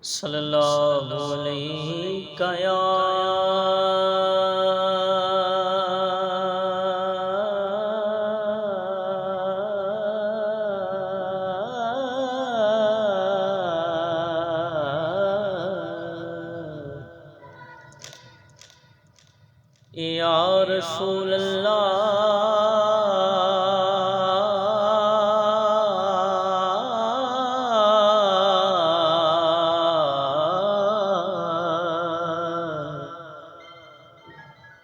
صلی اللہ علیہ یا رسول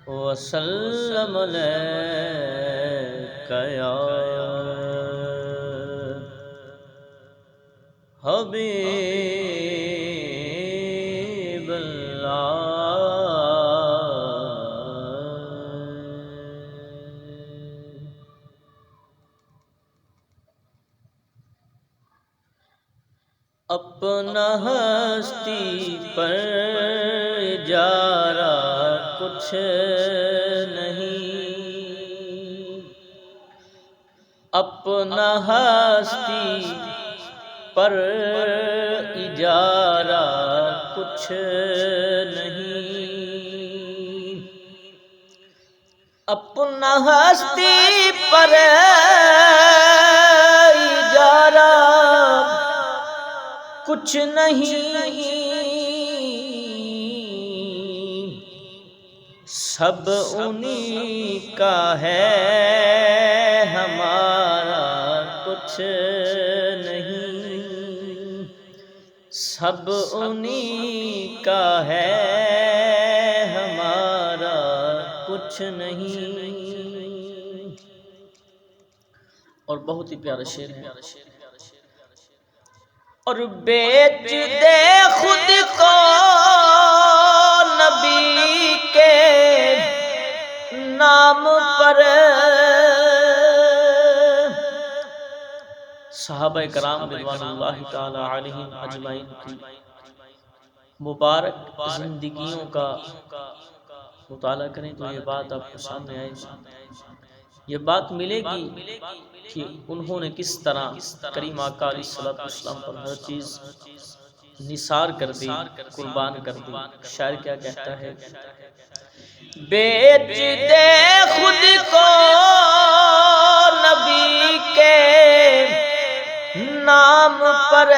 وسلم علیک یا حبیب اللہ۔ اپنا ہستی پر جارا کچھ نہیں، اپنا ہستی پر اجارہ کچھ نہیں، اپنا ہستی پر اجارہ کچھ نہیں، سب انہی کا ہے ہمارا کچھ نہیں، سب انہی کا ہے ہمارا کچھ نہیں۔ اور بہت ہی پیارا شعر ہے، اور بیچ دے خود کو نبی کے نام پر۔ صحابہ کرام رضوان اللہ تعالی علیہم اجمعین کی مبارک زندگیوں کا مطالعہ کریں تو یہ بات آپ کو سامنے آئے گی، یہ بات ملے گی کہ انہوں نے کس طرح کریم آقا علیہ السلام پر ہر چیز نثار کر دی، قربان کر دی۔ شاعر کیا کہتا ہے؟ بیچ دے خود کو نبی کے نام پر،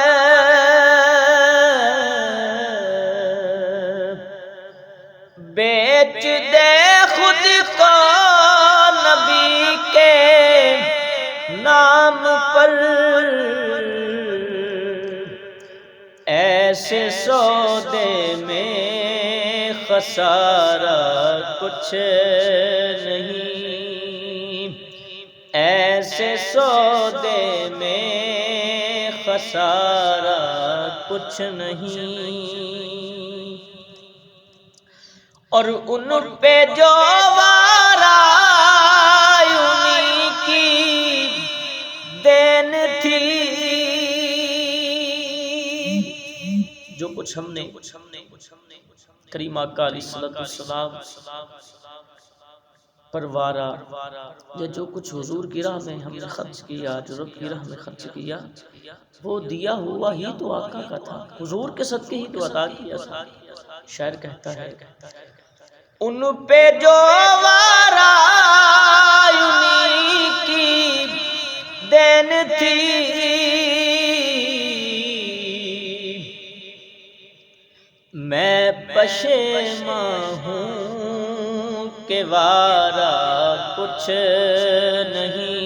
بیچ دے خود کو نبی کے نام پر، ایسے سودے میں خسارہ کچھ نہیں، ایسے سودے میں خسارہ کچھ نہیں، اور ان پہ جو وارا انہی کی دین تھی، جو کچھ ہم نے کریم آقا علیہ السلام پر وارا، یا جو کچھ حضور کی راہ میں ہم نے خرچ کیا، جو رب کی راہ میں خرچ کیا، وہ دیا ہوا ہی تو آقا کا تھا، حضور کے صدقے ہی تو عطا کیا تھا۔ شاعر کہتا ہے ان پہ جو وارا انہی کی دین تھی، میں پشیماں ہوں کہ وارا کچھ نہیں،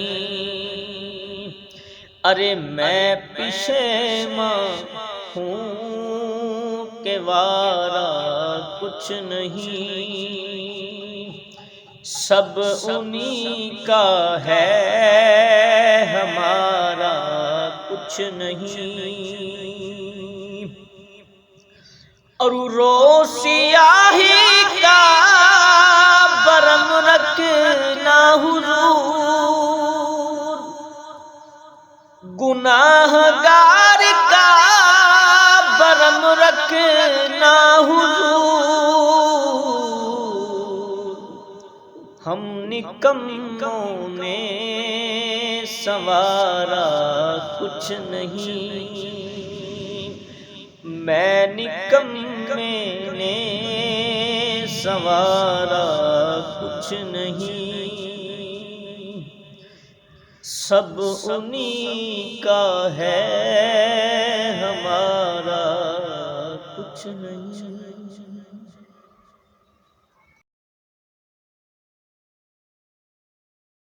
ارے میں پشیماں ہوں کہ وارا کچھ نہیں، سب انہی کا ہے ہمارا کچھ نہیں، اور رو سیاہی کا برم رکھنا حضور، گناہ گار کا برم رکھنا حضور، ہم نکموں نے سنوارا کچھ نہیں، میں نکمے نے سنوارا کچھ نہیں، سب انہی کا ہے ہمارا کچھ نہیں۔